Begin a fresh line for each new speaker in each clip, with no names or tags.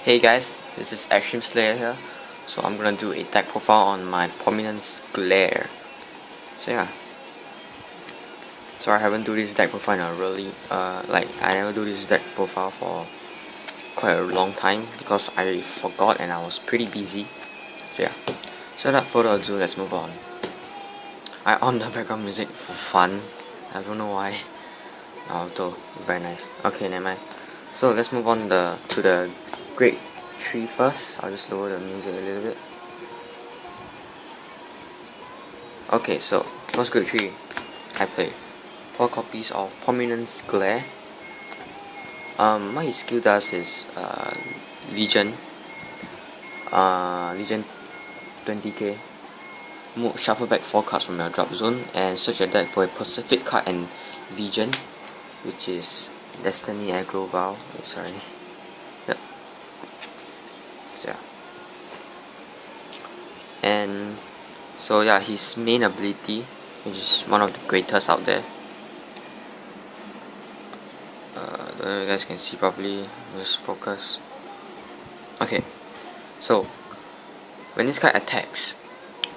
Hey guys, this is Extreme Slayer here. So I'm gonna do a deck profile on my Prominence Glare. So yeah. So I haven't do this deck profile in a really I never do this deck profile for quite a long time because I forgot and I was pretty busy. So yeah. So without further ado, let's move on. I on the background music for fun. I don't know why. Although very nice. Okay, never mind. So let's move on to the grade 3 first. I'll just lower the music a little bit. Okay, so first grade 3, I play 4 copies of Prominence Glare. What his skill does is Legion 20k. Shuffle back 4 cards from your drop zone and search your deck for a Pacific card and Legion, which is Destiny Aggro Vow. Sorry. Yep. So yeah. And so yeah, his main ability, which is one of the greatest out there. Don't know if you guys can see properly. Just focus. Okay. So when this card attacks,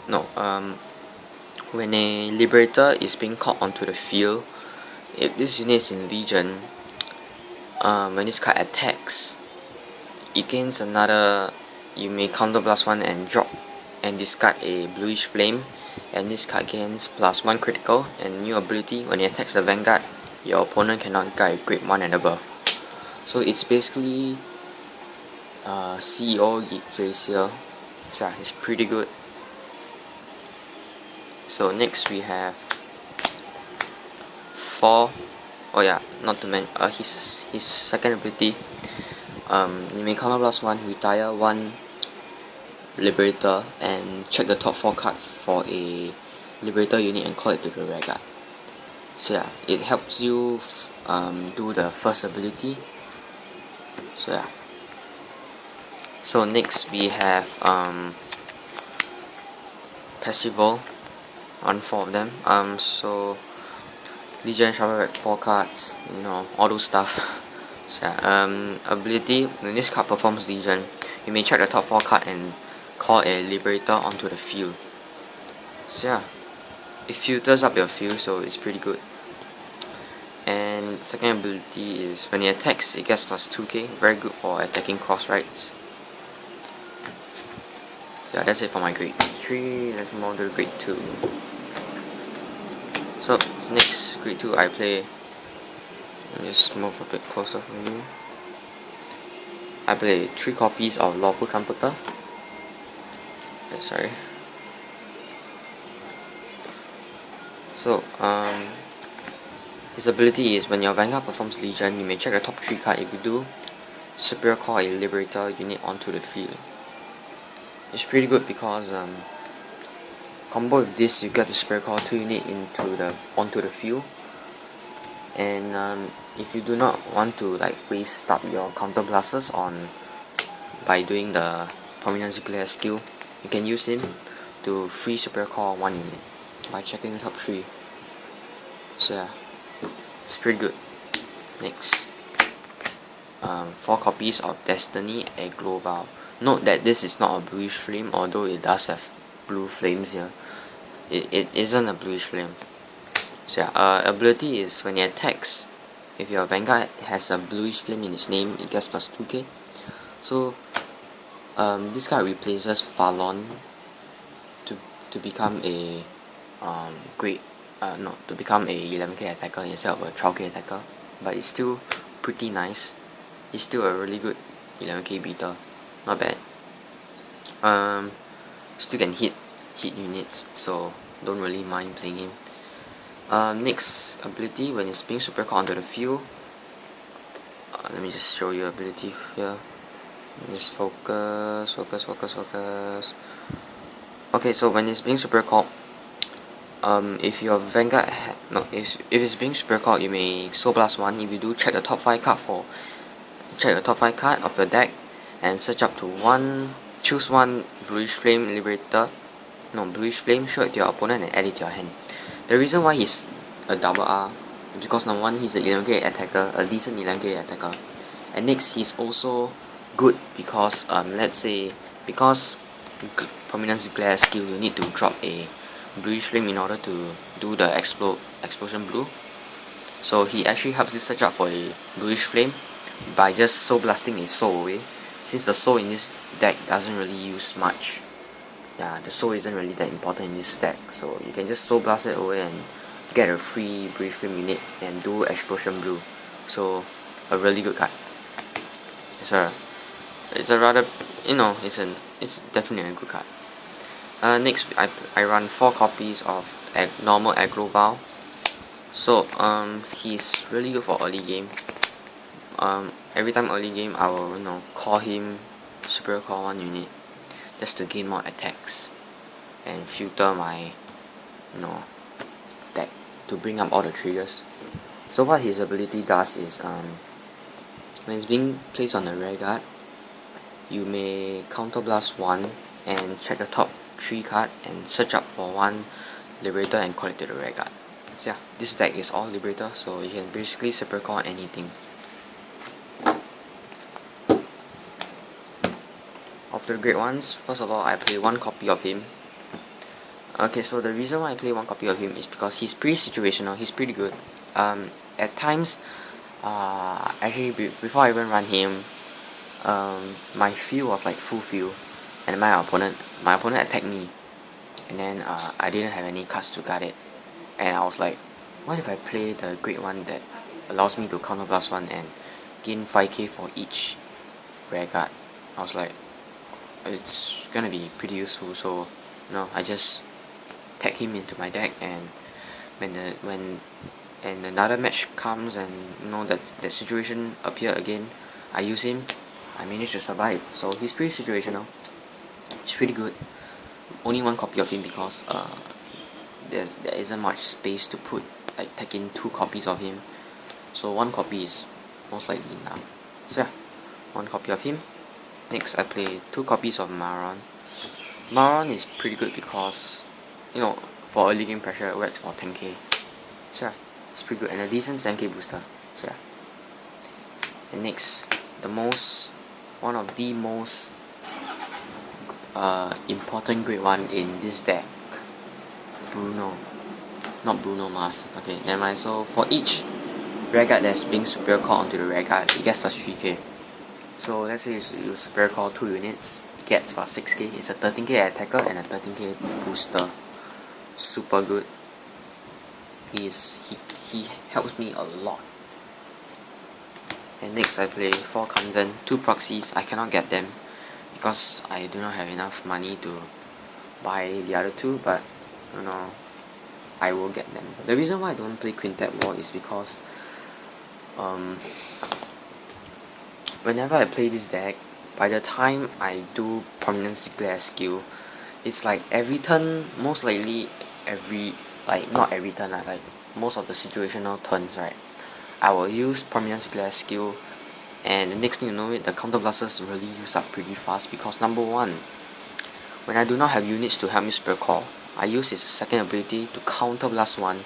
when a Liberator is being called onto the field, if this unit is in Legion, when this card attacks, it gains another. You may counter +1 and drop and discard a Bluish Flame, and this card gains +1 critical and new ability. When it attacks the vanguard, your opponent cannot guide grade 1 and above. So it's basically CEO Yggdrasil. So yeah, it's pretty good. So next we have 4. Oh yeah, not to mention his second ability. You may counter +1, retire 1 Liberator, and check the top 4 cards for a Liberator unit and call it to the vanguard. So yeah, it helps you do the first ability. So yeah. So next we have Percival, on 4 of them. So Legion, shuffle back 4 cards, all those stuff. So yeah, ability, when this card performs Legion, you may check the top 4 card and call a Liberator onto the field. So yeah, it filters up your field, so it's pretty good. And second ability is when it attacks, it gets +2k, very good for attacking cross rights. So yeah, that's it for my grade 3. Let's move on to grade 2. So next grade 2 I play. Let me just move a bit closer from you. I play 3 copies of Lawful Trumpeter. Sorry. So his ability is when your vanguard performs Legion, you may check the top 3 card. If you do, superior call a Liberator unit onto the field. It's pretty good because combo with this, you get to superior call 2 unit onto the field. And if you do not want to waste up your counter blasters by doing the Prominence Glare skill, you can use him to free superior call 1 unit by checking the top 3. So yeah, it's pretty good. Next, 4 copies of Destiny Aggro Vow. Note that this is not a Bluish Flame, although it does have blue flames here. It isn't a Bluish Flame. So yeah, ability is when it attacks, if your vanguard has a Bluish Flame in its name, it gets +2k. So this card replaces Falon to become a to become a 11k attacker instead of a 12k attacker, but it's still pretty nice. It's still a really good 11k beater, not bad. Still can hit units, so don't really mind playing him. Next ability, when it's being super called onto the field, let me just show you ability here. Just focus. Okay, so when it's being super called, if your vanguard if it's being super called, you may soul +1. If you do, check the top 5 card of your deck and search up to choose 1 Bluish Flame Liberator, Bluish Flame, show it to your opponent and add it to your hand. The reason why he's a double R is because number 1, he's an 11k attacker, a decent 11k attacker, and next he's also good because let's say because Prominence glare skill, you need to drop a Bluish flame in order to do the explosion blue. So he actually helps you search up for a Bluish flame by just soul blasting a soul away. Since the soul in this deck doesn't really use much, yeah, the soul isn't really that important in this deck, so you can just soul blast it away and get a free Bluish flame unit and do explosion blue. So a really good card. It's a rather, it's definitely a good card. Next, I run 4 copies of normal aggro Val. So he's really good for early game. Every time early game, I will call him superior call 1 unit just to gain more attacks and filter my deck to bring up all the triggers. So what his ability does is when it's being placed on the rear guard, you may counterblast 1 and check the top 3 card and search up for 1 Liberator and call it to the rear guard. So yeah, this deck is all Liberator, so you can basically super call anything. After the great ones, first of all, I play 1 copy of him. Okay, so the reason why I play 1 copy of him is because he's pretty situational, he's pretty good. At times, actually before I even run him, my field was like full field, and my opponent attacked me, and then I didn't have any cards to guard it, and I was like, what if I play the great one that allows me to counter plus 1 and gain 5k for each rare guard? I was like, it's gonna be pretty useful, so I just tag him into my deck, and when another match comes and that situation appear again, I use him, I managed to survive. So he's pretty situational, he's pretty good. Only 1 copy of him because there isn't much space to put, like, tag in 2 copies of him, so 1 copy is most likely enough. So yeah, 1 copy of him. Next, I play 2 copies of Maron. Maron is pretty good because for early game pressure it works for 10k. So yeah, it's pretty good and a decent 7k booster. So yeah. And next, one of the most important grade 1 in this deck, not Bruno Mars. Okay, never mind. So for each rare guard that's being superior called onto the rare guard, it gets plus 3k. So let's say you superior call 2 units, it gets plus 6k. It's a 13k attacker and a 13k booster. Super good. He helps me a lot. And next I play 4 Kanzen, 2 proxies. I cannot get them because I do not have enough money to buy the other 2, but I will get them. The reason why I don't play Quintet War is because whenever I play this deck, by the time I do Prominence glare skill, it's like every turn, most likely not every turn, like most of the situational turns, right, I will use Prominence glare skill, and the next thing you know it, the counter blasters really use up pretty fast because number 1, when I do not have units to help me superior call, I use his second ability to counter blast 1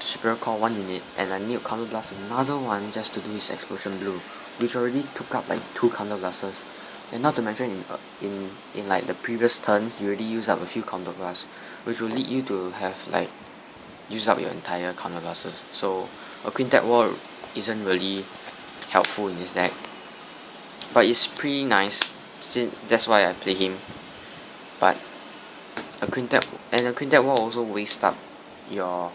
to superior call 1 unit, and I need to counter blast another 1 just to do his explosion blue, which already took up like 2 counter blasters. And not to mention in like the previous turns, you already use up a few counter blasts, which will lead you to have like use up your entire counter blasters. So a Quintet War isn't really helpful in this deck, but it's pretty nice. That's why I play him. But a Quintet War also wastes up your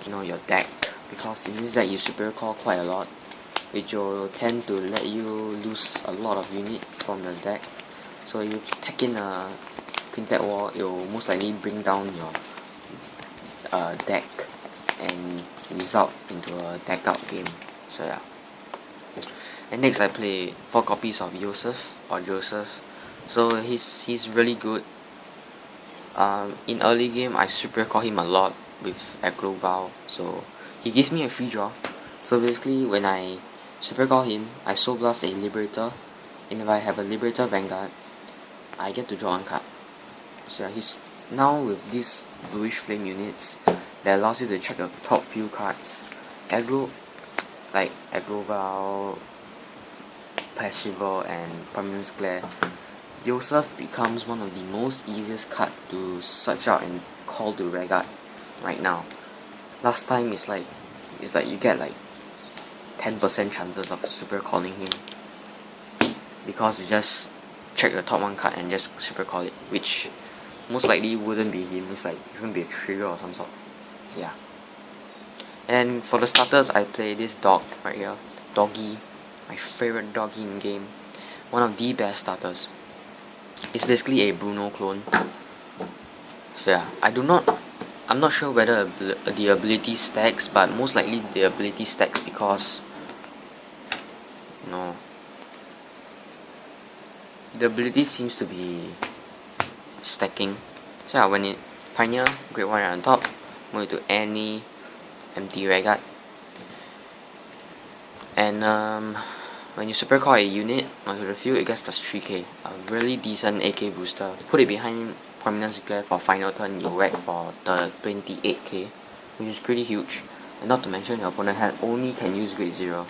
your deck, because in this deck you superior call quite a lot, which will tend to let you lose a lot of unit from the deck. So if you tag in a Quintet War, it will most likely bring down your deck and result into a deck out game. So yeah. And next I play 4 copies of Joseph. So he's really good. In early game I superior call him a lot with aggro Val, so he gives me a free draw. So basically when I superior call him, I soul blast a Liberator, and if I have a Liberator vanguard, I get to draw 1 card. So yeah, he's now with these Bluish flame units that allows you to check the top few cards. Aggro Val, Percival and Prominence Glare, Yosef becomes one of the most easiest card to search out and call to vanguard right now. Last time it's like you get like 10% chances of super calling him, because you just check the top one card and just super call it, which most likely wouldn't be him. It's gonna be a trigger or some sort. So yeah. And for the starters, I play this dog right here, Doggy, my favorite doggy in game, one of the best starters. It's basically a Bruno clone. So yeah, I'm not sure whether the ability stacks, but most likely the ability stacks because the ability seems to be stacking. So yeah, when it Pioneer, Great Warrior on top, move to any empty vanguard, and when you super call a unit onto the field, it gets plus 3k, a really decent AK booster. Put it behind Prominence Glare for final turn, you whack for the 28k, which is pretty huge. And not to mention your opponent only can use grade 0.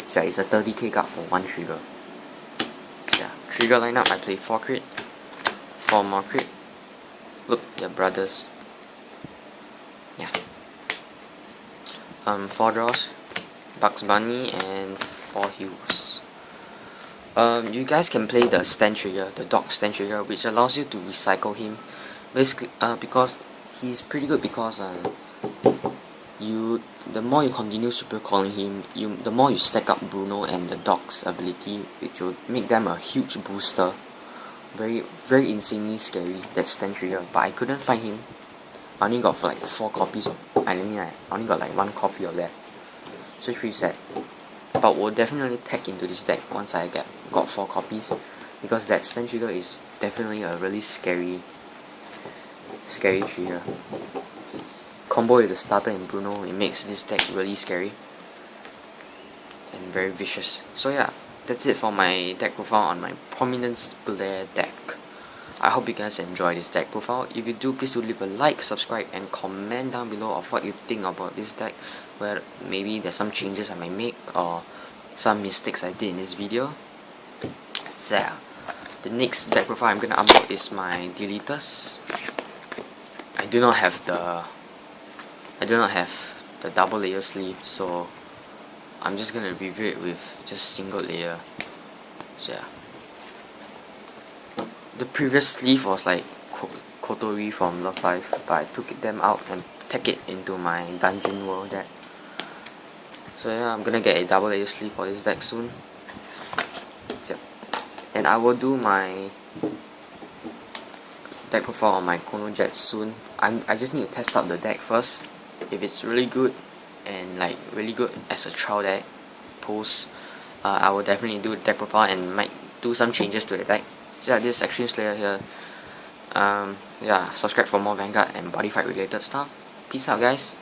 So yeah, it's a 30k card for one trigger. Yeah, trigger lineup, I play 4 crit, 4 more crit. Look, they're brothers. Yeah. 4 draws, Bugs Bunny, and 4 heals. You guys can play the stand trigger, the dog stand trigger, which allows you to recycle him. Basically, because he's pretty good because the more you continue super calling him, the more you stack up Bruno and the dog's ability, which will make them a huge booster. Very, very insanely scary, that stand trigger. But I couldn't find him. I only got like 4 copies of. I only got like 1 copy of that. So it's pretty sad. But we'll definitely tag into this deck once I got 4 copies, because that stand trigger is definitely a really scary trigger. Combo with the starter and Bruno, it makes this deck really scary and very vicious. So yeah, that's it for my deck profile on my Prominence Glare deck. I hope you guys enjoy this deck profile. If you do, please do leave a like, subscribe, and comment down below of what you think about this deck, where maybe there's some changes I might make or some mistakes I did in this video. So yeah, the next deck profile I'm gonna upload is my deleters. I do not have the double layer sleeve, so I'm just gonna review it with just single layer. So yeah, the previous sleeve was like Kotori from Love Life, but I took them out and tagged it into my Dungeon World deck. So yeah, I'm gonna get a double layer sleeve for this deck soon. So, and I will do my deck profile on my Chrono Jet soon. I just need to test out the deck first. If it's really good and like really good as a trial deck post, I will definitely do the deck profile and might do some changes to the deck. So yeah, this is Extreme Slayer here. Yeah, subscribe for more Vanguard and Buddyfight related stuff. Peace out, guys.